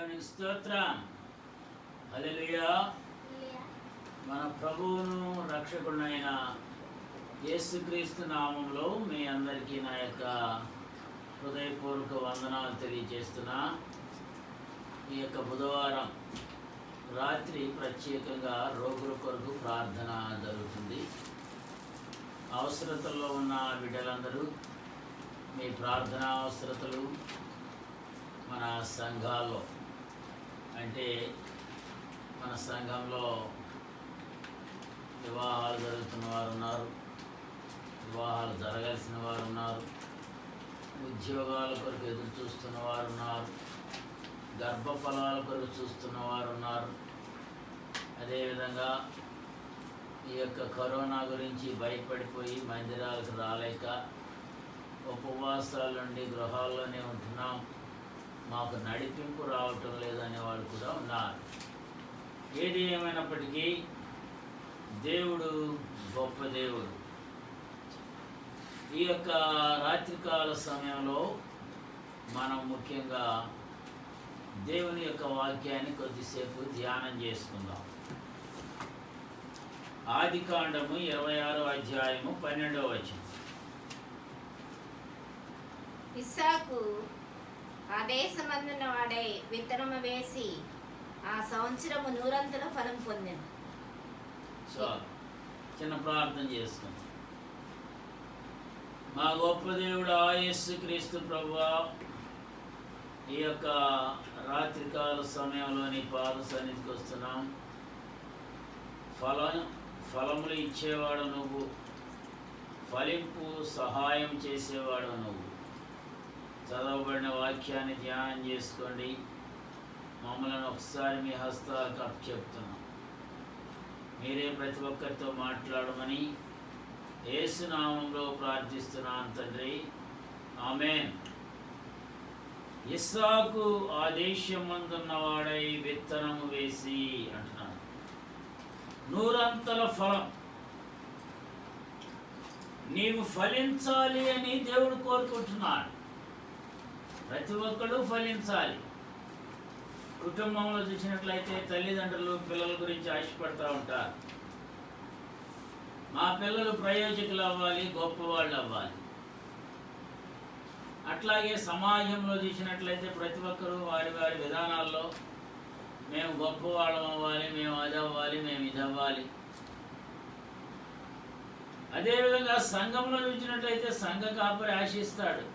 దేవునికి స్తోత్రం. హల్లెలూయా. మన ప్రభువును రక్షకుడైన యేసుక్రీస్తు నామంలో మీ అందరికీ నా యొక్క హృదయపూర్వక వందనాలు తెలియజేస్తున్నా. ఈ యొక్క బుధవారం రాత్రి ప్రత్యేకంగా రోగుల కొరకు ప్రార్థన జరుగుతుంది. అవసరతల్లో ఉన్న బిడ్డలందరూ మీ ప్రార్థనా అవసరతలు మన సంఘాల్లో, అంటే మన సంఘంలో వివాహాలు జరుగుతున్న వారు ఉన్నారు, వివాహాలు జరగాల్సిన వారు ఉన్నారు, ఉద్యోగాల కొరకు ఎదురు చూస్తున్న వారు ఉన్నారు, గర్భఫలాల కొరకు చూస్తున్న వారు ఉన్నారు. అదేవిధంగా ఈ యొక్క కరోనా గురించి భయపడిపోయి మందిరాలకు రాలేక ఉపవాసాల నుండి గృహాల్లోనే ఉంటున్నాం, మాకు నడిపింపు రావటం లేదనే వాళ్ళు కూడా ఉన్నారు. ఏది ఏమైనప్పటికీ దేవుడు గొప్ప దేవుడు. ఈ యొక్క రాత్రికాల సమయంలో మనం ముఖ్యంగా దేవుని యొక్క వాక్యాన్ని కొద్దిసేపు ధ్యానం చేసుకుందాం. ఆదికాండము 26వ అధ్యాయము 12వ వచనం. ఇస్సాకు ఆ దేశమందున వాడై విత్తనము వేసి ఆ సంవత్సరము నూరంతల ఫలం పొందెను. చిన్న ప్రార్థన చేసుకుందాం. మా గొప్ప దేవుడు యేసుక్రీస్తు ప్రభువా, ఈ యొక్క రాత్రికాల సమయంలోని పాద సన్నిధికి వస్తున్నాం. ఫలములు ఇచ్చేవాడు నువ్వు, ఫలింపు సహాయం చేసేవాడు నువ్వు. చదవబడిన వాక్యాన్ని ధ్యానం చేసుకోండి. మమ్మల్ని ఒకసారి మీ హస్తాలకు అప్పచెప్తున్నాం. మీరే ప్రతి ఒక్కరితో మాట్లాడమని యేసు నామంలో ప్రార్థిస్తున్నాను తండ్రి, ఆమేన్. ఇస్సాకు ఆ దేశమందున్నవాడై విత్తనము వేసి అంటున్నాడు. నూరంతల ఫలం, నీవు ఫలించాలి అని దేవుడు కోరుకుంటున్నాడు. ప్రతి ఒక్కడు ఫలించాలి. కుటుంబంలో చూసినట్లయితే తల్లిదండ్రులు పిల్లల గురించి ఆశపడుతూ ఉంటారు. మా పిల్లలు ప్రయోజకులు అవ్వాలి, గొప్పవాళ్ళు అవ్వాలి. అట్లాగే సమాజంలో చూసినట్లయితే ప్రతి ఒక్కరూ వారి వారి విధానాల్లో మేము గొప్పవాళ్ళం అవ్వాలి, మేము అది అవ్వాలి, మేము ఇది అవ్వాలి. అదేవిధంగా సంఘంలో చూసినట్లయితే సంఘ కాపరి ఆశిస్తాడు,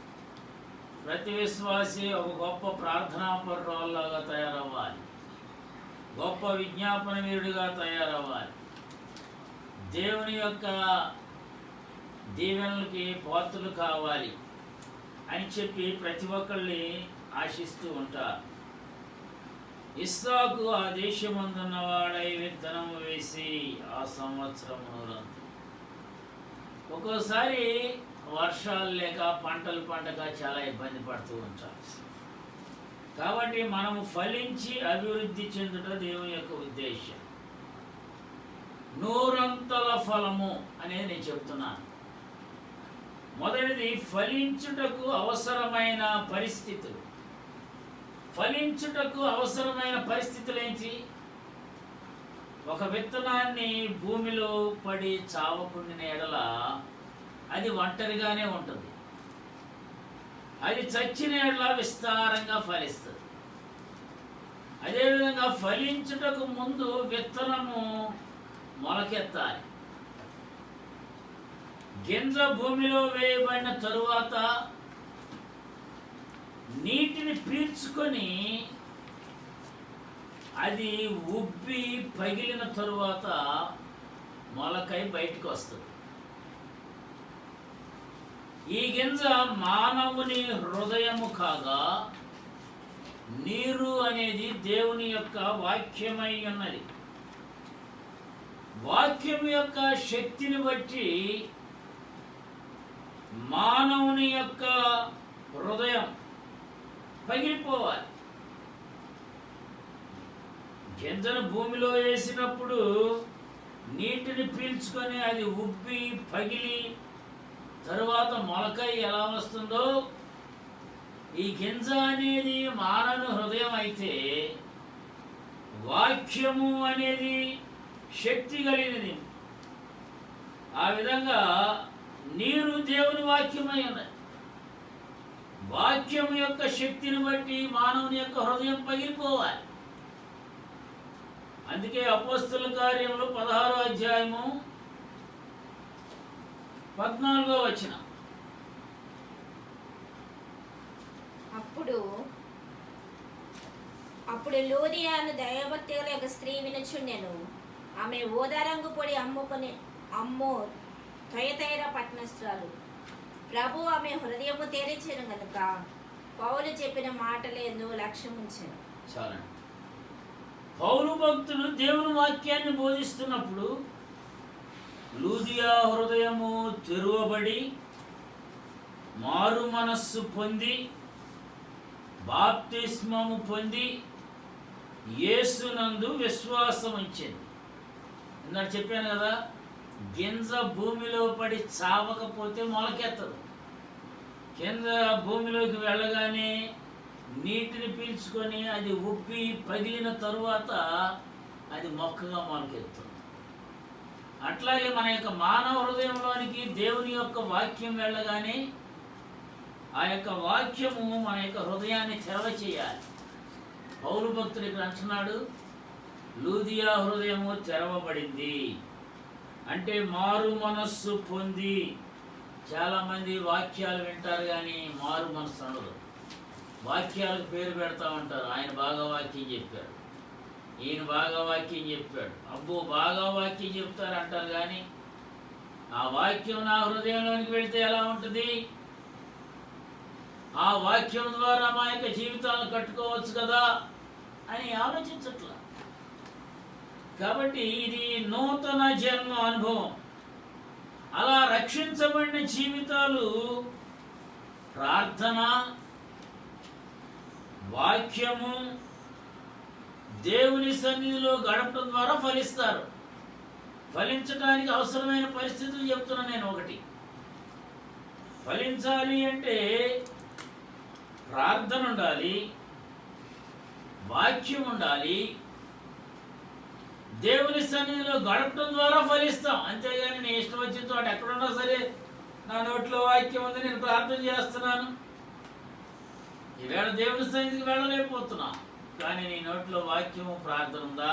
ప్రతి విశ్వాసి ఒక గొప్ప ప్రార్థనాపరులాగా తయారవ్వాలి, గొప్ప విజ్ఞాపన వీరుడిగా తయారవ్వాలి, దేవుని యొక్క దీవెనలకి పాత్రలు కావాలి అని చెప్పి ప్రతి ఒక్కరిని ఆశిస్తూ ఉంటారు. ఇస్సాకు ఆ దేశమందున్నవాడై విత్తనము వేసి ఆ సంవత్సరము నూరంతు. ఒక్కోసారి వర్షాలు లేక పంటలు పండక చాలా ఇబ్బంది పడుతూ ఉంటాం. కాబట్టి మనము ఫలించి అభివృద్ధి చెందుట దేవుని యొక్క ఉద్దేశం. నూరంతల ఫలము అనేది నేను చెప్తున్నాను. మొదటిది ఫలించుటకు అవసరమైన పరిస్థితులు. ఫలించుటకు అవసరమైన పరిస్థితులు ఏంటి? ఒక విత్తనాన్ని భూమిలో పడి చావకుండిన ఎడల అది ఒంటరిగానే ఉంటుంది. అది చచ్చిన ఎడల విస్తారంగా ఫలిస్తుంది. అదేవిధంగా ఫలించుటకు ముందు విత్తనము మొలకెత్తాలి. గింజ భూమిలో వేయబడిన తరువాత నీటిని పీల్చుకొని అది ఉబ్బి పగిలిన తరువాత మొలకై బయటికి వస్తుంది. ఈ గింజ మానవుని హృదయము కాగా నీరు అనేది దేవుని యొక్క వాక్యమై ఉన్నది. వాక్యం యొక్క శక్తిని బట్టి మానవుని యొక్క హృదయం పగిలిపోవాలి. గింజను భూమిలో వేసినప్పుడు నీటిని పీల్చుకొని అది ఉబ్బి పగిలి తరువాత మొలకై ఎలా వస్తుందో, ఈ గింజ అనేది మానవ హృదయం అయితే వాక్యము అనేది శక్తి కలిగినది. ఆ విధంగా నీరు దేవుని వాక్యమై ఉన్నది. వాక్యం యొక్క శక్తిని బట్టి మానవుని యొక్క హృదయం పగిలిపోవాలి. అందుకే అపోస్తలుల కార్యములు 16వ అధ్యాయము 14వ వచనం. అప్పుడు లూదియాను దైవభక్తి గల ఒక స్త్రీ వినుచుండెను. ఆమె ఓదారంగు పొడి అమ్మో తొయతైర పట్టణస్థురాలు. ప్రభు ఆమె హృదయము తెరిచెను గనుక పౌలు చెప్పిన మాటలందు లక్ష్యం ఉంచెను. చాలండి. పౌలు భక్తుడు దేవుని వాక్యాన్ని బోధిస్తున్నప్పుడు లూదియా హృదయము తెరువబడి మారు మనస్సు పొంది బాప్తిస్మము పొంది యేసునందు విశ్వాసం ఉంచింది. ఇందాక చెప్పాను కదా, గింజ భూమిలో పడి చావకపోతే మొలకెత్తదు. కింద భూమిలోకి వెళ్ళగానే నీటిని పీల్చుకొని అది ఉబ్బి పగిలిన తరువాత అది మొక్కగా మొలకెత్తుంది. అట్లాగే మన యొక్క మానవ హృదయంలోనికి దేవుని యొక్క వాక్యం వెళ్ళగానే ఆ యొక్క వాక్యము మన యొక్క హృదయాన్ని తెరవ చేయాలి. పౌలు భక్తుడు ఇక్కడ అంటున్నాడు, లూదియా హృదయము తెరవబడింది అంటే మారు మనస్సు పొంది. చాలామంది వాక్యాలు వింటారు కానీ మారు మనస్సు ఉండదు. వాక్యాలకు పేరు పెడతా ఉంటారు. ఆయన బాగా వాక్యం చెప్పాడు, ఈయన బాగా వాక్యం చెప్పాడు, అబ్బో బాగా వాక్యం చెప్తారు అంటారు కానీ ఆ వాక్యం నా హృదయంలోనికి వెళితే ఎలా ఉంటుంది? ఆ వాక్యం ద్వారా మా యొక్క జీవితాలను కట్టుకోవచ్చు కదా అని ఆలోచించట్లా. కాబట్టి ఇది నూతన జన్మ అనుభవం. అలా రక్షించబడిన జీవితాలు ప్రార్థన, వాక్యము, దేవుని సన్నిధిలో గడపడం ద్వారా ఫలిస్తారు. ఫలించడానికి అవసరమైన పరిస్థితులు చెప్తున్నా నేను. ఒకటి, ఫలించాలి అంటే ప్రార్థన ఉండాలి, వాక్యం ఉండాలి, దేవుని సన్నిధిలో గడపడం ద్వారా ఫలిస్తాం. అంతేగాని నేను ఇష్టం వచ్చిన తోట ఎక్కడున్నా సరే నా నోట్లో వాక్యం ఉంది, నేను ప్రార్థన చేస్తున్నాను, ఈవేళ దేవుని సన్నిధికి వెళ్ళలేకపోతున్నా, కానీ నీ నోట్లో వాక్యము ప్రార్థన ఉందా?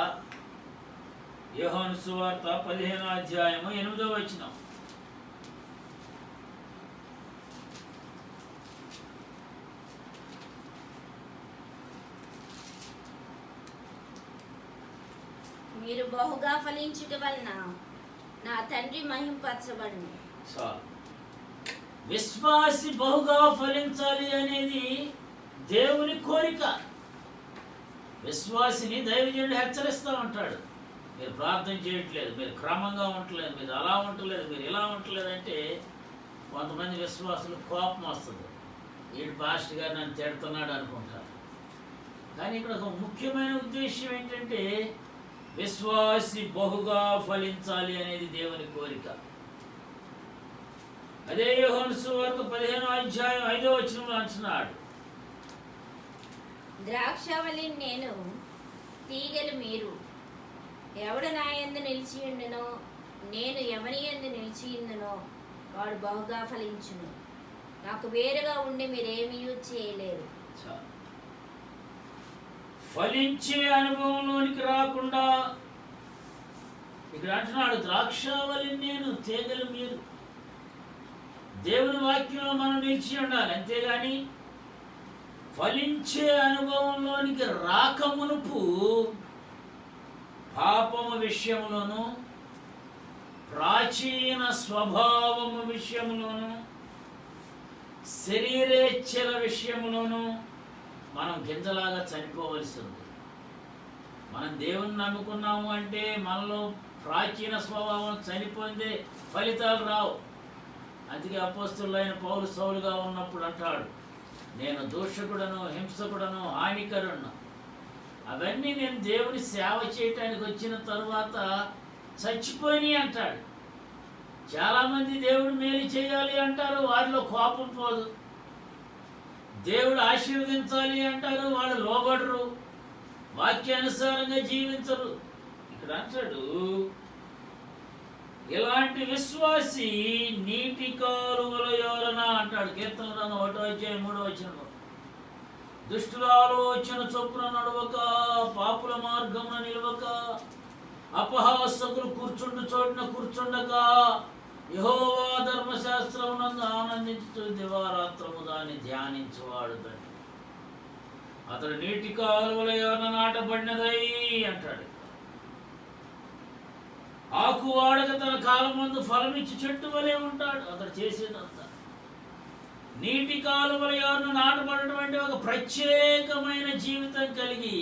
యోహాను సువార్త 15వ అధ్యాయము 8వ వచనం. మీరు బహుగా ఫలించుట వలన నా తండ్రి మహింపరచబడును. విశ్వాసి బహుగా ఫలించాలి అనేది దేవుని కోరిక. విశ్వాసిని దైవజనుడు హెచ్చరిస్తూ ఉంటాడు, మీరు ప్రార్థన చేయట్లేదు, మీరు క్రమంగా ఉండలేదు, మీరు అలా ఉండలేదు, మీరు ఇలా ఉండలేదు అంటే కొంతమంది విశ్వాసులు కోపం వస్తుంది. వీడు పాస్టర్ గారు నన్ను తిడుతున్నాడు అనుకుంటారు. కానీ ఇక్కడ ఒక ముఖ్యమైన ఉద్దేశం ఏంటంటే విశ్వాసి బహుగా ఫలించాలి అనేది దేవుని కోరిక. అదే యోహాను సువార్త 15వ అధ్యాయం 5వ వచనంలో అంటున్నాడు, ద్రాక్షవల్లి నేను, తీగలు మీరు. ఎవడు నా యందు నిలిచి ఉండునో, నేను ఎవని యందు నిలిచి ఉండునో వాడు బహుగా ఫలించును. నాకు వేరుగా ఉండి మీరేమీ చేయలేరు. ఫలించే అనుభవంలోనికి రాకుండా ఇక్కడ అంటున్నాడు, ద్రాక్షావళి నేను, తీగలు మీరు. దేవుని వాక్యంలో మనం నిలిచి ఉండాలి. అంతేగాని ఫలించే అనుభవంలోనికి రాకమునుపు పాపము విషయంలోను, ప్రాచీన స్వభావము విషయంలోను, శరీరేచ్ఛల విషయంలోను మనం గింజలాగా చనిపోవలసి ఉంది. మనం దేవుని నమ్ముకున్నాము అంటే మనలో ప్రాచీన స్వభావం చనిపోయిందే, ఫలితాలు రావు. అందుకే అపోస్తలుడైన పౌలు సౌలుగా ఉన్నప్పుడు అంటాడు, నేను దూషకుడను, హింసకుడను, హానికరుడును. అవన్నీ నేను దేవుని సేవ చేయటానికి వచ్చిన తరువాత చచ్చిపోయినాయి అంటాడు. చాలామంది దేవుడు మేలు చేయాలి అంటారు, వారిలో కోపం పోదు. దేవుడు ఆశీర్వదించాలి అంటారు, వాళ్ళు లోబడరు. వాక్యానుసారంగా జీవించరు. ఇక్కడ అంటాడు, ఇలాంటి విశ్వాసి నీటి కాలువల యోరన అంటాడు. కీర్తన గ్రంథం 1:3 దుష్టుల ఆలోచన చొప్పున నడవక, పాపుల మార్గమున నిలవక, అపహాసకులు కూర్చుండు చోటున కూర్చుండక, యెహోవా ధర్మశాస్త్రమునందు ఆనందించుతూ దివారాత్రము దాన్ని ధ్యానించువాడు ధన్యుడు. అతడు నీటి కాలువల యోరన నాటబడినదై అంటాడు. ఆకు వాడక తన కాలమందు ఫలమిచ్చి చెట్టు వలె ఉంటాడు. అతడు చేసేదంతా నీటి కాలువల యోరన నాటబడినటువంటి ఒక ప్రత్యేకమైన జీవితం కలిగి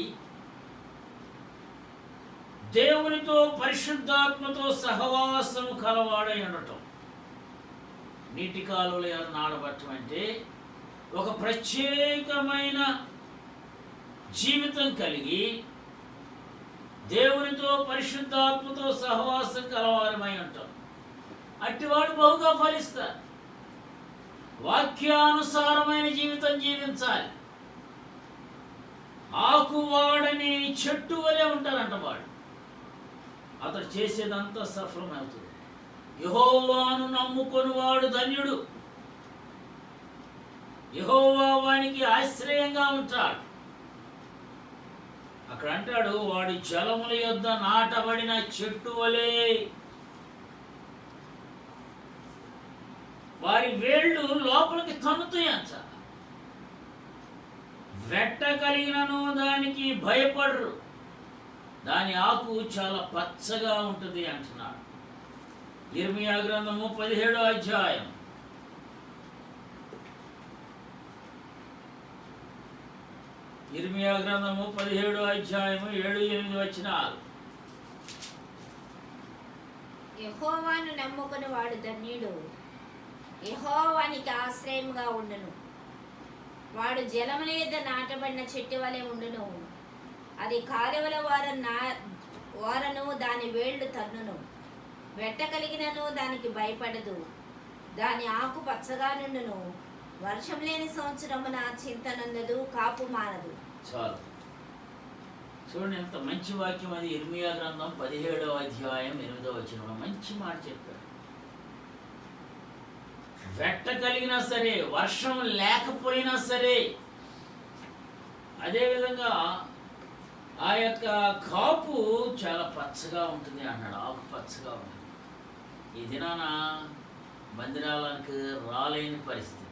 దేవునితో పరిశుద్ధాత్మతో సహవాసము కలవాడై ఉండటం. నీటి కాలువల యోరన నాటబడటం అంటే ఒక ప్రత్యేకమైన జీవితం కలిగి దేవునితో పరిశుద్ధాత్మతో సహవాసం కలవారమై ఉంటాం. అట్టివాడు బహుగా ఫలిస్తారు. వాక్యానుసారమైన జీవితం జీవించాలి. ఆకువాడని చెట్టు వలె ఉంటారంట వాడు. అతడు చేసేదంతా సఫలమవుతుంది. యెహోవాను నమ్ముకొని వాడు ధన్యుడు. యెహోవా వానికి ఆశ్రయంగా ఉంటాడు. అక్కడ అంటాడు, వాడి జలముల యొద్ద నాటబడిన చెట్టు వలె, వారి వేళ్ళు లోపలికి తన్నుతాయి అంట. వెట్ట కలిగినను దానికి భయపడరు. దాని ఆకు చాలా పచ్చగా ఉంటుంది అంటున్నాడు. ఇర్మియా గ్రంథము 17వ అధ్యాయం 7-8 యెహోవాను నమ్ముకుని వాడు ధన్యుడు. యెహోవానికి ఆశ్రయముగా ఉండును. వాడు జలముల యొద్ద నాటబడిన చెట్టు వలె ఉండును. అది కాలువల వారను దాని వేళ్ళు తన్నును. వెట్ట కలిగినను దానికి భయపడదు. దాని ఆకు పచ్చగా నుండును. వర్షం లేని సంవత్సరమున చింతనందదు, కాపు మానదు. చాలు. చూడండి ఎంత మంచి వాక్యం అది. ఇర్మియా గ్రంథం 17వ అధ్యాయం 8 మంచి మాట చెప్పాడు. వెట్ట కలిగినా సరే, వర్షం లేకపోయినా సరే, అదేవిధంగా ఆ యొక్క కాపు చాలా పచ్చగా ఉంటుంది అన్నాడు. ఆకు పచ్చగా ఉంటుంది. ఈ దినాన మందిరాలకు రాలేని పరిస్థితి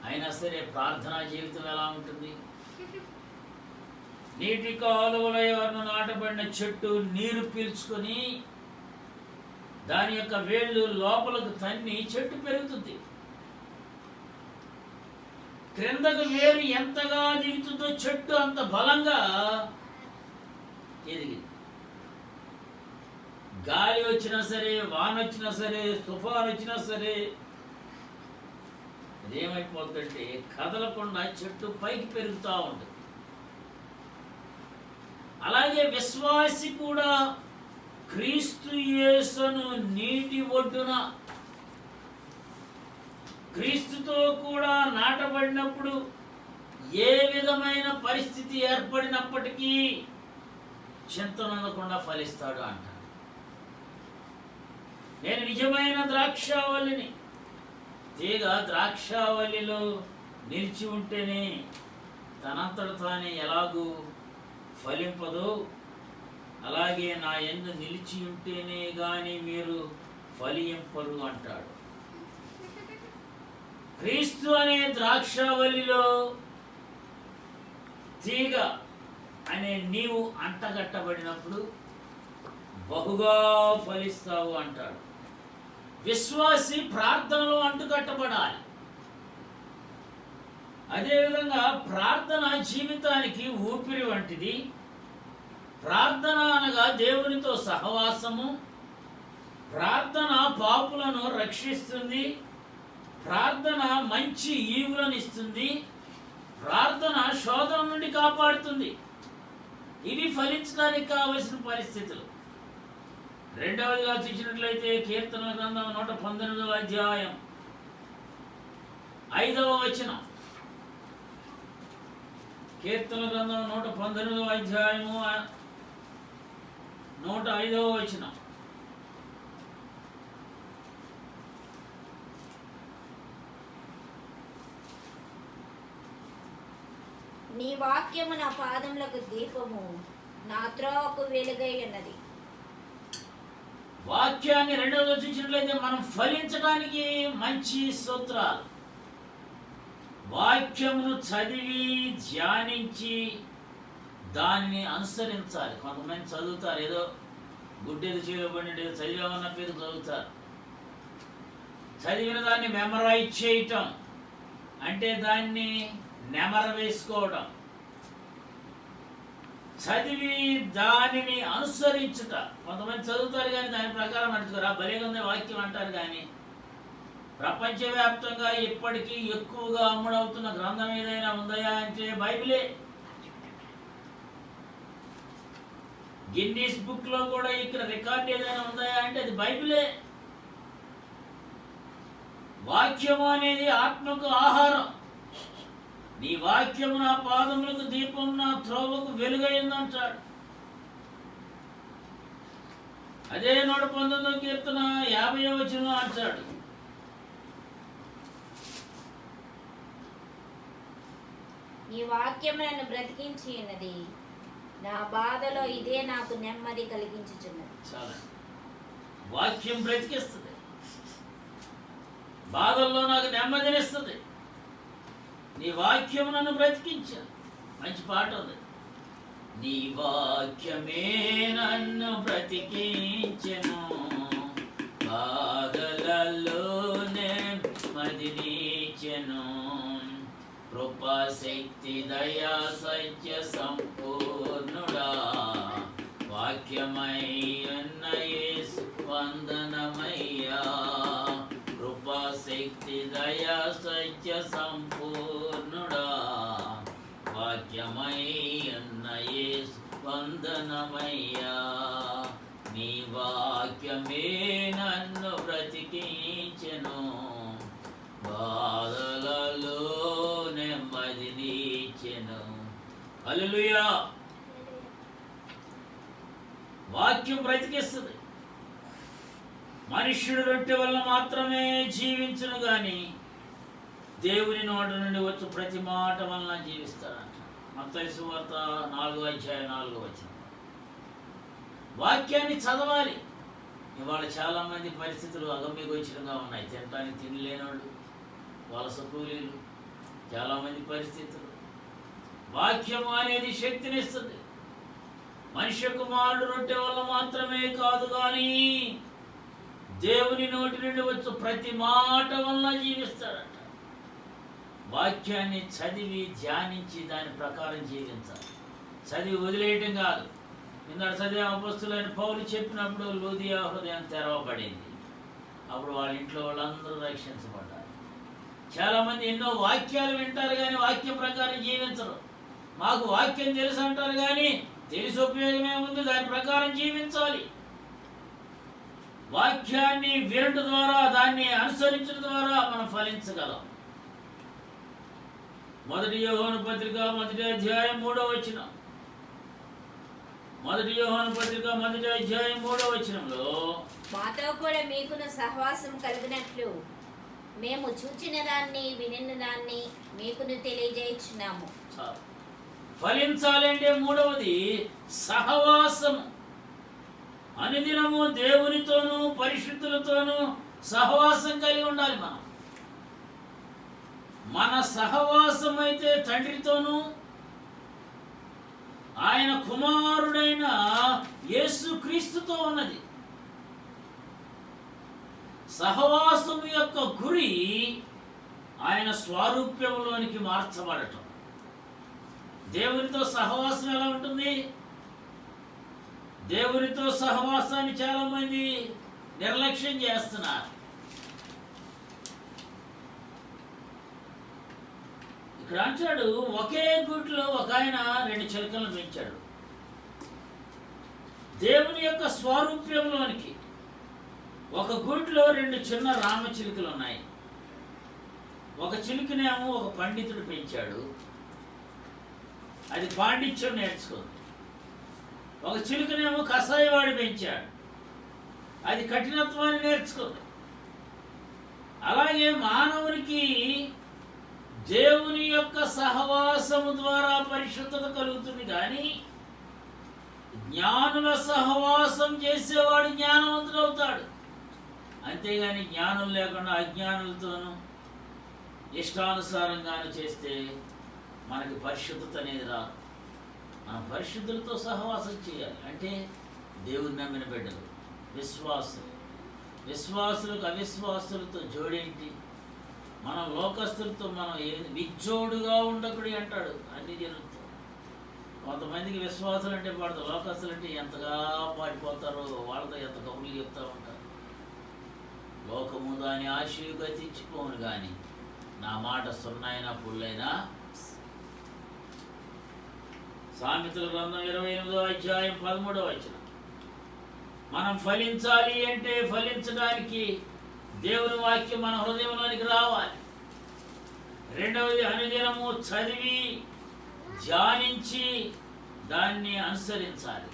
అయినా సరే ప్రార్థనా జీవితం ఎలా ఉంటుంది? నీటి కాలువల యోరన నాటబడిన చెట్టు నీరు పీల్చుకొని దాని యొక్క వేళ్ళు లోపలకు తన్ని చెట్టు పెరుగుతుంది. క్రిందకు వేరు ఎంతగా దిగుతుందో చెట్టు అంత బలంగా ఎదిగింది. గాలి వచ్చినా సరే, వాన వచ్చినా సరే, తుఫాను వచ్చినా సరే, అదేమైపోతుందంటే కదలకుండా చెట్టు పైకి పెరుగుతూ ఉంటుంది. అలాగే విశ్వాసి కూడా క్రీస్తు యేసును నీటి ఒడ్డున క్రీస్తుతో కూడా నాటబడినప్పుడు ఏ విధమైన పరిస్థితి ఏర్పడినప్పటికీ చింతనొందకుండా ఫలిస్తాడు అంట. నేను నిజమైన ద్రాక్షావల్లిని. తీగ ద్రాక్షావల్లిలో నిలిచి ఉంటేనే తనంతట తానే ఎలాగూ ఫలింపదు, అలాగే నా యందు నిలిచి ఉంటేనే గాని మీరు ఫలింపరు అంటాడు. క్రీస్తు అనే ద్రాక్షావల్లిలో తీగ అనే నీవు అంటగట్టబడినప్పుడు బహుగా ఫలిస్తావు అంటాడు. విశ్వాసి ప్రార్థనలో అంటుకట్టబడాలి. అదేవిధంగా ప్రార్థన జీవితానికి ఊపిరి వంటిది. ప్రార్థన అనగా దేవునితో సహవాసము. ప్రార్థన పాపులను రక్షిస్తుంది. ప్రార్థన మంచి ఈవులను ఇస్తుంది. ప్రార్థన శోధన నుండి కాపాడుతుంది. ఇవి ఫలించడానికి కావలసిన పరిస్థితులు. రెండవదిగా చూసినట్లయితే కీర్తనల గ్రంథం 119వ అధ్యాయం 5వ వచనం. కీర్తన గ్రంథం 119వ అధ్యాయము 105వ వచనం. నీ వాక్యము నా పాదములకు దీపము, నా త్రోవకు వెలుగై ఉన్నది. వాక్యాన్ని రెండవది చూసినట్లయితే మనం ఫలించడానికి మంచి సూత్రాలు. వాక్యమును చదివి ధ్యానించి దానిని అనుసరించాలి. కొంతమంది చదువుతారు, ఏదో గుడ్డేది చేయబడి ఏదో చదివామన్న పేరు చదువుతారు. చదివిన దాన్ని మెమరైజ్ చేయటం అంటే దాన్ని నెమర వేసుకోవడం, చదివి దానిని అనుసరించుట. కొంతమంది చదువుతారు కానీ దాని ప్రకారం నడుచుకోరు. భలేగా ఉంది వాక్యం అంటారు కానీ ప్రపంచవ్యాప్తంగా ఇప్పటికీ ఎక్కువగా అమ్ముడవుతున్న గ్రంథం ఏదైనా ఉందయా అంటే బైబిలే. గిన్నీస్ బుక్లో కూడా ఇక్కడ రికార్డ్ ఏదైనా ఉందయా అంటే అది బైబిలే. వాక్యము అనేది ఆత్మకు ఆహారం. నీ వాక్యము నా పాదములకు దీపం, నా త్రోవకు వెలుగైందంటాడు. అదే 119వ కీర్తన 50వ వచనం అంటాడు, నీ వాక్యము నన్ను బ్రతికించి ఉన్నది, నా బాధలో ఇదే నాకు నెమ్మది కలిగించుచున్నది. చాలా వాక్యం బ్రతికిస్తుంది, బాధల్లో నాకు నెమ్మదినిస్తుంది. నీ వాక్యం నన్ను బ్రతికించు. మంచి పాట ఉంది, నీ వాక్యమే నన్ను బ్రతికించెను, బాధలలోనే మదినిచెను, కృపాశక్తి దయా సత్య సంపూర్ణుడా, వాక్యమై ఉన్న యేసు వందనమయ్యా, కృపాశక్తి దయా సత్య సంపూర్ణుడా, వాక్యమై ఉన్న యేసు వందనమయ్యా, నీ వాక్యమే నన్ను బ్రతికించెను, బాధలలో నెమ్మదినిచ్చెను. హల్లెలూయా. వాక్యం బ్రతికిస్తుంది. మనుష్యుడు రొట్టె వల్ల మాత్రమే జీవించును గాని దేవుని నోటి నుండి వచ్చు ప్రతి మాట వలన జీవిస్తాడంట. మత్తయి సువార్త 4వ అధ్యాయం 4వ వచనం. వాక్యాన్ని చదవాలి. ఇవాళ చాలామంది పరిస్థితులు అగమ్యగోచరంగా ఉన్నాయి. తినడానికి తిండి లేనివాళ్ళు, వలస కూలీలు, చాలామంది పరిస్థితులు. వాక్యము అనేది శక్తినిస్తుంది. మనిషి కుమారుడు రొట్టె వల్ల మాత్రమే కాదు కానీ దేవుని నోటి నుండి వచ్చు ప్రతి మాట వలన జీవిస్తాడట. వాక్యాన్ని చదివి ధ్యానించి దాని ప్రకారం జీవించాలి. చదివి వదిలేయటం కాదు. ఇందాక చదివే అపొస్తలుడైన పౌలు చెప్పినప్పుడు లూదియా హృదయం తెరవబడింది. అప్పుడు వాళ్ళ ఇంట్లో వాళ్ళందరూ రక్షించబడ్డారు. చాలామంది ఎన్నో వాక్యాలు వింటారు కానీ వాక్యం ప్రకారం జీవించరు. మాకు వాక్యం తెలుసు అంటారు కానీ తెలిసి ఉపయోగమే ఉంది, దాని ప్రకారం జీవించాలి. వాక్యాన్ని వినడం ద్వారా, దాన్ని అనుసరించడం ద్వారా మనం ఫలించగలం. 1 యోహాను పత్రిక 1వ అధ్యాయం 3వ వచనం. 1 యోహాను పత్రిక 1వ అధ్యాయం 3వ వచనంలో, మాతో కూడా మీకును సహవాసం కలిగినట్లు మేము చూచిన దాన్ని వినిన దాన్ని మీకును తెలియజేయుచున్నాము. ఫలించాలంటే మూడవది సహవాసము. అనుదినము దేవునితోనూ పరిశుద్ధులతోనూ సహవాసం కలిగి ఉండాలి. మన సహవాసం అయితే తండ్రితోనూ ఆయన కుమారుడైన యేసుక్రీస్తుతో ఉన్నది. సహవాసం యొక్క గురి ఆయన స్వారూప్యములోనికి మార్చబడటం. దేవునితో సహవాసం ఎలా ఉంటుంది? దేవునితో సహవాసాన్ని చాలామంది నిర్లక్ష్యం చేస్తున్నారు. ఇక్కడ అంటాడు, ఒకే గూటిలో ఒక ఆయన 2 చిలుకలను పెంచాడు. దేవుని యొక్క స్వారూప్యంలోనికి ఒక గూటిలో 2 చిన్న రామ చిలుకలు ఉన్నాయి. ఒక చిలుకనేమో ఒక పండితుడు పెంచాడు, అది పాండిత్యం నేర్చుకుంది. ఒక చిలుకనేమో కషాయవాడి పెంచాడు, అది కఠినత్వాన్ని నేర్చుకుంది. అలాగే మానవునికి దేవుని యొక్క సహవాసము ద్వారా పరిశుద్ధత కలుగుతుంది, కానీ జ్ఞానుల సహవాసం చేసేవాడు జ్ఞానవంతుడు అవుతాడు. అంతేగాని జ్ఞానం లేకుండా అజ్ఞానులతోనూ ఇష్టానుసారంగాను చేస్తే మనకి పరిశుద్ధత అనేది రాదు. మనం పరిశుద్ధులతో సహవాసం చేయాలి. అంటే దేవుని నమ్మిన బిడ్డలు, విశ్వాసులకు అవిశ్వాసులతో జోడేంటి? మనం లోకస్తులతో మనం విజ్జోడుగా ఉండకూడదు అంటాడు అన్ని జనులతో. కొంతమందికి విశ్వాసులు అంటే పడతారు, లోకస్తులు అంటే ఎంతగా పాడిపోతారో వాళ్ళతో ఎంత కబుర్లు చెప్తూ ఉంటారు. లోకము దాని ఆశయు గతించిపోను, కానీ నా మాట సున్నైనా పుల్లైనా. సామెతల గ్రంథం 28వ అధ్యాయం 13వ వచనం. మనం ఫలించాలి అంటే ఫలించడానికి దేవుని వాక్యం మన హృదయంలోనికి రావాలి. రెండవది, అనుదినము చదివి ధ్యానించి దాన్ని అనుసరించాలి.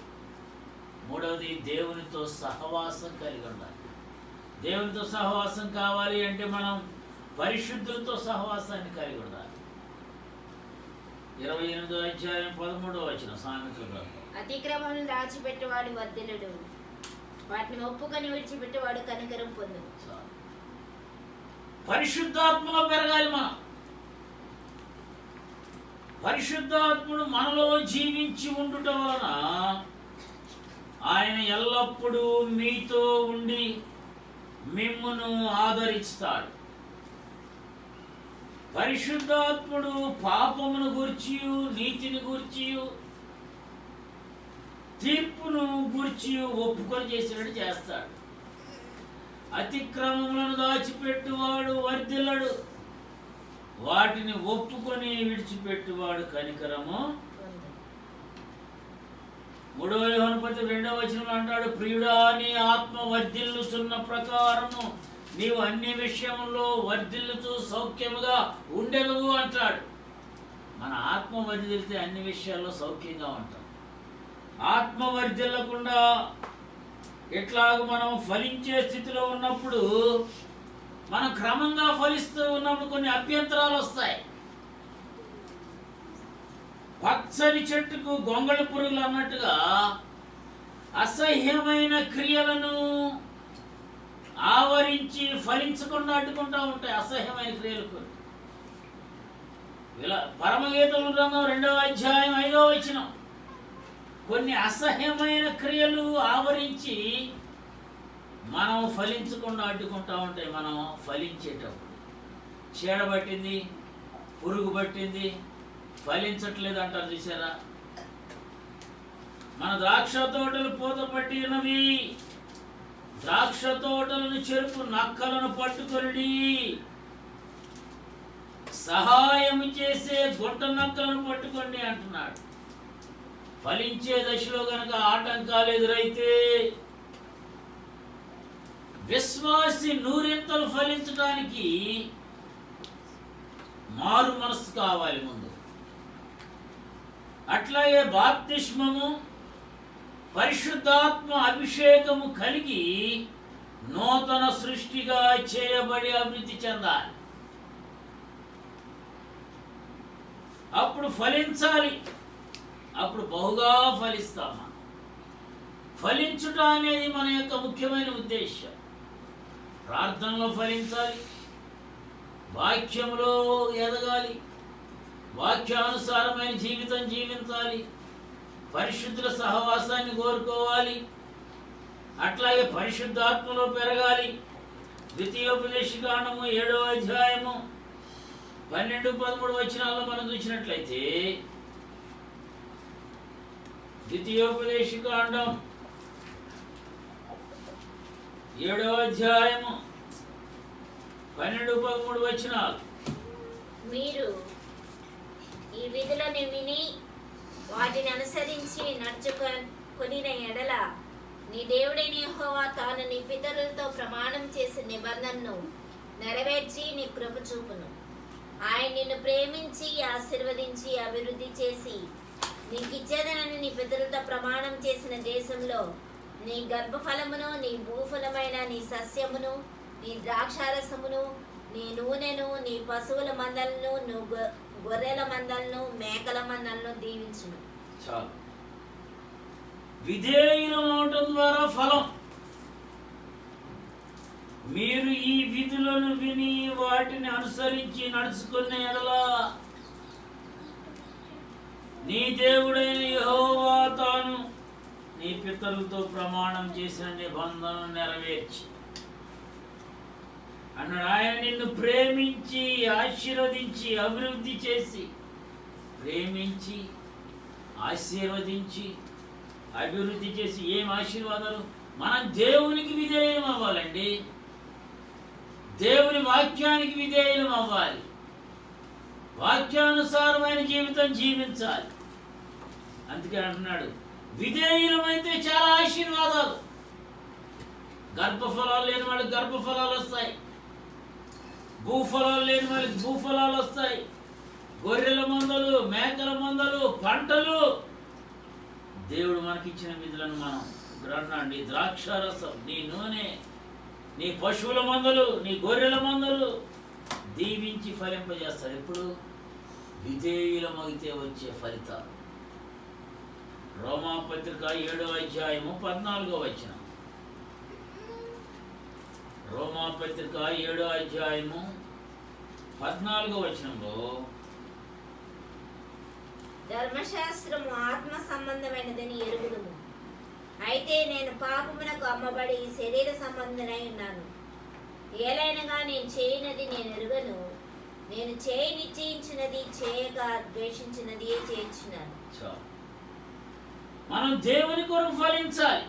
మూడవది, దేవునితో సహవాసం కలిగి ఉండాలి. దేవునితో సహవాసం కావాలి అంటే మనం పరిశుద్ధులతో సహవాసాన్ని కలిగి ఉండాలి. 28వ అధ్యాయం 13వ వచనం సామెతల గ్రంథం. అతిక్రమం దాచిపెట్టేవాడు వర్ధిల్లుడు, వాటిని ఒప్పుకొని విడిచిపెట్టేవాడు కనికరం పొందు. పరిశుద్ధాత్మలో పెరగాలి మనం. పరిశుద్ధాత్ముడు మనలో జీవించి ఉండుట వలన ఆయన ఎల్లప్పుడూ మీతో ఉండి మిమ్మును ఆదరిస్తాడు. పరిశుద్ధాత్ముడు పాపమును గూర్చియు నీతిని గూర్చియు తీర్పును గూర్చియు ఒప్పుకొని చేసినట్టు చేస్తాడు. అతిక్రమములను దాచిపెట్టువాడు వర్ధిల్లడు, వాటిని ఒప్పుకొని విడిచిపెట్టువాడు కనికరము. 3వ యోహాను పత్రిక 2వ వచనంలో అంటాడు, ప్రియుడా నీ ఆత్మ వర్ధిల్లుచున్న ప్రకారము నీవు అన్ని విషయంలో వర్ధిల్లుచు సౌఖ్యముగా ఉండెదవు అంటాడు. మన ఆత్మ వర్ధిల్లితే అన్ని విషయాల్లో సౌఖ్యంగా ఉంటాం. ఆత్మ వర్ధిల్లకుండా ఎట్లాగ మనం ఫలించే స్థితిలో ఉన్నప్పుడు, మనం క్రమంగా ఫలిస్తూ ఉన్నప్పుడు కొన్ని అభ్యంతరాలు వస్తాయి. పచ్చని చెట్టుకు గొంగళి పురుగులు అన్నట్టుగా అసహ్యమైన క్రియలను ఆవరించి ఫలించకుండా అడ్డుకుంటూ ఉంటాయి. అసహ్యమైన క్రియలకు పరమగీతముల గ్రంథం 2వ అధ్యాయం 5వ వచనం. కొన్ని అసహ్యమైన క్రియలు ఆవరించి మనం ఫలించకుండా అడ్డుకుంటూ ఉంటాయి. మనం ఫలించేటప్పుడు చీడ పట్టింది, పురుగు పట్టింది, ఫలించట్లేదు అంటారు చూసారా. మన ద్రాక్ష తోటలు పూత పట్టి ఉన్నవి, ద్రాక్ష తోటలను చెరుపు నక్కలను పట్టుకొని సహాయం చేసే గుంట నక్కలను పట్టుకోండి అంటున్నాడు. ఫలించే దశలో గనక ఆటంకాలు ఎదురైతే విశ్వాసి నూరింతలు ఫలించడానికి మారు మనసు కావాలి ముందు. అట్లాగే బాప్తిస్మము, పరిశుద్ధాత్మ అభిషేకము కలిగి నూతన సృష్టిగా చేయబడి అభివృద్ధి చెందాలి. అప్పుడు ఫలించాలి, అప్పుడు బహుగా ఫలిస్తాం. ఫలించుట అనేది మన యొక్క ముఖ్యమైన ఉద్దేశం. ప్రార్థనలో ఫలించాలి, వాక్యంలో ఎదగాలి, వాక్యానుసారమైన జీవితం జీవించాలి, పరిశుద్ధుల సహవాసాన్ని కోరుకోవాలి, అట్లాగే పరిశుద్ధాత్మలో పెరగాలి. ద్వితీయోపదేశకాండము 7వ అధ్యాయము 12-13 వచనాల్లో మనం చూసినట్లయితే, ద్వితీయోపదేశకాండం 7వ అధ్యాయము 12-13 వచనాలు. మీరు ఈ విధులను విని వాటిని అనుసరించి నడుచుకొనిన ఎడల నీ దేవుడైన యెహోవా తాను నీ పితరులతో ప్రమాణం చేసిన నిబంధనను నెరవేర్చి నీ కృప చూపును. ఆయన నిన్ను ప్రేమించి ఆశీర్వదించి అభివృద్ధి చేసి నీకిచ్చేదనని నీ పితరులతో ప్రమాణం చేసిన దేశంలో నీ గర్భఫలమును, నీ భూఫలమైన నీ సస్యమును, నీ ద్రాక్షారసమును, నీ నూనెను, నీ పశువుల మందలను, నువ్వు గొర్రెల మందలను, మేకల మందలను దీవించును. చాలు. విధేయులం అవటం ద్వారా ఫలం. మీరు ఈ విధులను విని వాటిని అనుసరించి నడుచుకునే ఎడలా నీ దేవుడైన యెహోవా తాను నీ పితరులతో ప్రమాణం చేసిన నిబంధనను నెరవేర్చి అన్నాడు. ఆయన నిన్ను ప్రేమించి ఆశీర్వదించి అభివృద్ధి చేసి, ప్రేమించి ఆశీర్వదించి అభివృద్ధి చేసి, ఏం ఆశీర్వాదాలు? మనం దేవునికి విధేయం అవ్వాలండి. దేవుని వాక్యానికి విధేయం అవ్వాలి. వాక్యానుసారమైన జీవితం జీవించాలి. అందుకే అంటున్నాడు, విధేయులమైతే చాలా ఆశీర్వాదాలు. గర్భఫలాలు లేని వాళ్ళకి గర్భఫలాలు వస్తాయి, భూఫలాలు లేని వాళ్ళకి భూఫలాలు వస్తాయి, గొర్రెల మందలు, మేకల మందలు, పంటలు. దేవుడు మనకిచ్చిన విధులను మనం గ్రహణండి. ద్రాక్షారసం, నీ నూనె, నీ పశువుల మందలు, నీ గొర్రెల మందలు దీవించి ఫలింపజేస్తాడు. ఎప్పుడు? విధేయులమైతే వచ్చే ఫలితాలు. రోమాపత్రిక 7వ అధ్యాయము 14వ వచనం. రోమాపత్రిక 7వ అధ్యాయము 14వ వచనంలో, ధర్మశాస్త్రము ఆత్మ సంబంధమైనదని ఎరుగుదుము, అయితే నేను పాపమునకు అమ్మబడి శరీర సంబంధనై ఉన్నాను. ఏలైనగా నేను చేయనది నేను ఎరుగను, నేను చేయి నిశ్చయించినది చేయక ద్వేషించినది చేయించినాను. మనం దేవుని కొరకు ఫలించాలి.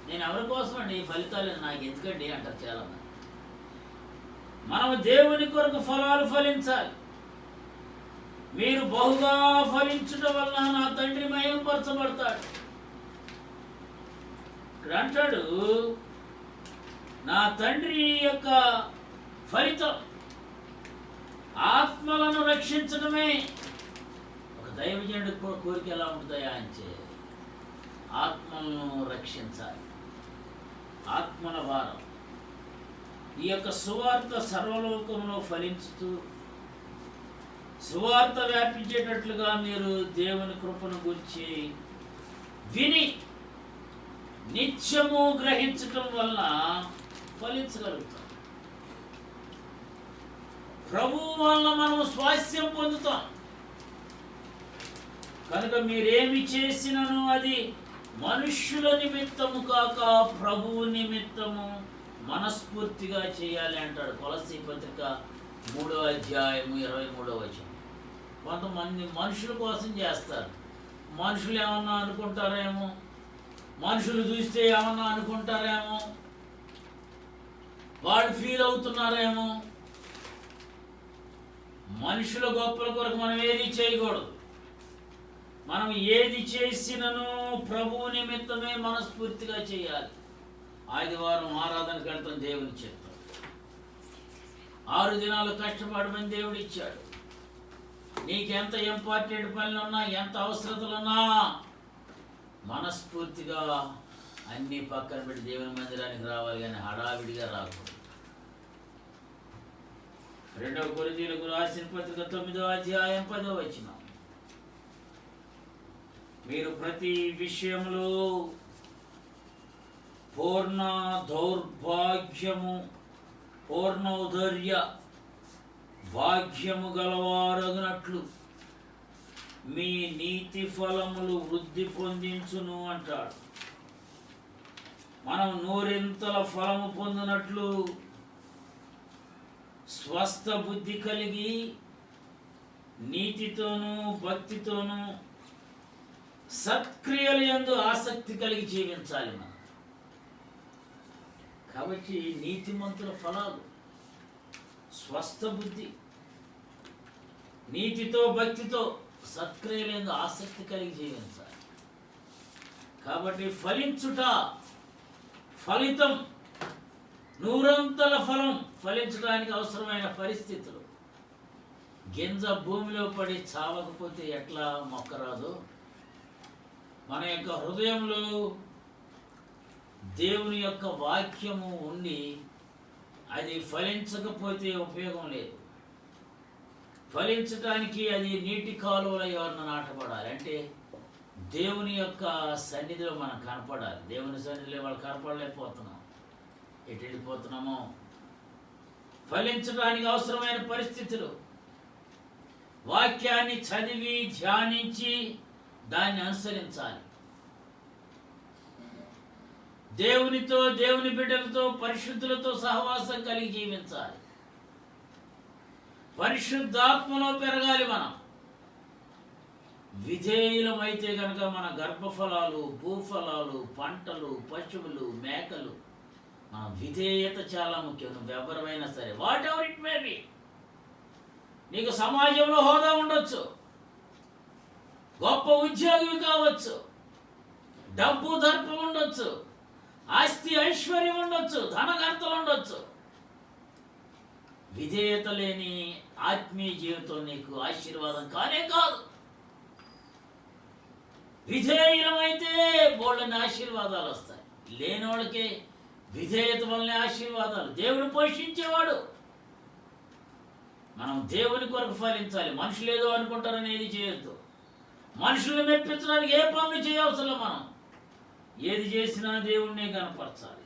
నేను ఎవరి కోసం అండి ఈ ఫలితాలు నాకు ఎందుకండి అంటారు చాలా మంది. మనం దేవుని కొరకు ఫలాలు ఫలించాలి. మీరు బహుగా ఫలించడం వలన నా తండ్రి మహిమపరచబడతాడు. ఇక్కడ అంటాడు, నా తండ్రి యొక్క ఫలితం ఆత్మలను రక్షించడమే. ఒక దైవజనుడి కోరిక ఎలా ఉంటుందా అంటే ఆత్మలను రక్షించాలి. ఆత్మల భారం. ఈ యొక్క సువార్త సర్వలోకంలో ఫలించుతూ సువార్త వ్యాపించేటట్లుగా మీరు దేవుని కృపను గురించి విని నిత్యము గ్రహించటం వలన ఫలించగలుగుతాం. ప్రభువు వలన మనం స్వాస్థ్యం పొందుతాం. కనుక మీరేమి చేసినను అది మనుష్యుల నిమిత్తము కాక ప్రభువు నిమిత్తము మనస్ఫూర్తిగా చేయాలి అంటాడు. కొలస్సీ పత్రిక 3వ అధ్యాయము 23వ వచనం. కొంతమంది మనుషుల కోసం చేస్తారు. మనుషులు ఏమన్నా అనుకుంటారేమో, మనుషులు చూస్తే ఏమన్నా అనుకుంటారేమో, వాళ్ళు ఫీల్ అవుతున్నారేమో. మనుషుల గొప్పల కొరకు మనం ఏది చేయకూడదు. మనం ఏది చేసినను ప్రభువు నిమిత్తమే మనస్ఫూర్తిగా చేయాలి. ఆదివారం ఆరాధనకు వెళ్తాం, దేవుని చెప్తాం. 6 దినాలు కష్టపడమని దేవుడు ఇచ్చాడు. నీకెంత ఇంపార్టెంట్ పనులున్నా, ఎంత అవసరతలున్నా మనస్ఫూర్తిగా అన్నీ పక్కన పెట్టి దేవుని మందిరానికి రావాలి, కానీ హడావిడిగా రాకూడదు. 2వ కొరింథీయులకు రాసిన పత్రిక 9వ అధ్యాయం 10వ వచనం. మీరు ప్రతి విషయంలో పూర్ణ దౌర్భాగ్యము, పూర్ణౌదర్య భాగ్యము గలవారగునట్లు మీ నీతి ఫలములు వృద్ధి పొందించును అంటాడు. మనం 100 ఫలము పొందినట్లు స్వస్థ బుద్ధి కలిగి నీతితోనూ భక్తితోనూ సత్క్రియల యందు ఆసక్తి కలిగి జీవించాలి మనం. కాబట్టి నీతిమంతుల ఫలాలు స్వస్థ బుద్ధి, నీతితో భక్తితో సత్క్రియల యందు ఆసక్తి కలిగి జీవించాలి. కాబట్టి ఫలించుట, ఫలితం, 100 ఫలం ఫలించడానికి అవసరమైన పరిస్థితులు. గింజ భూమిలో పడి చావకపోతే ఎట్లా మొక్క రాదు, మన యొక్క హృదయంలో దేవుని యొక్క వాక్యము ఉండి అది ఫలించకపోతే ఉపయోగం లేదు. ఫలించడానికి అది నీటి కాలువల ఎవరిన నాటపడాలి. అంటే దేవుని యొక్క సన్నిధిలో మనం కనపడాలి. దేవుని సన్నిధిలో వాళ్ళు కనపడలేకపోతున్నాం. ఎటు వెళ్ళిపోతున్నామో. ఫలించడానికి అవసరమైన పరిస్థితులు వాక్యాన్ని చదివి ధ్యానించి దాన్ని అనుసరించాలి. దేవునితో, దేవుని బిడ్డలతో, పరిశుద్ధులతో సహవాసం కలిగి జీవించాలి. పరిశుద్ధాత్మలో పెరగాలి. మనం విధేయులమైతే కనుక మన గర్భఫలాలు, భూఫలాలు, పంటలు, పశువులు, మేకలు, మన విధేయత చాలా ముఖ్యం. నువ్వు ఎవరైనా సరే, what ever it may be. నీకు సమాజంలో హోదా ఉండొచ్చు, గొప్ప ఉద్యోగి కావచ్చు, డబ్బు దర్పం ఉండొచ్చు, ఆస్తి ఐశ్వర్యం ఉండొచ్చు, ధనకర్తలు ఉండొచ్చు. విధేయత లేని ఆత్మీయ జీవితం నీకు ఆశీర్వాదం కానే కాదు. విధేయులమైతే బోళ్ళని ఆశీర్వాదాలు వస్తాయి. లేని వాళ్ళకి విధేయత వల్లనే ఆశీర్వాదాలు. దేవుడు పోషించేవాడు. మనం దేవుని కొరకు ఫలించాలి. మనుషులు ఏదో అనుకుంటారని ఏది చేయొద్దు. మనుషులను మెప్పించడానికి ఏ పనులు చేయవసరం. మనం ఏది చేసినా దేవుణ్ణి కనపరచాలి.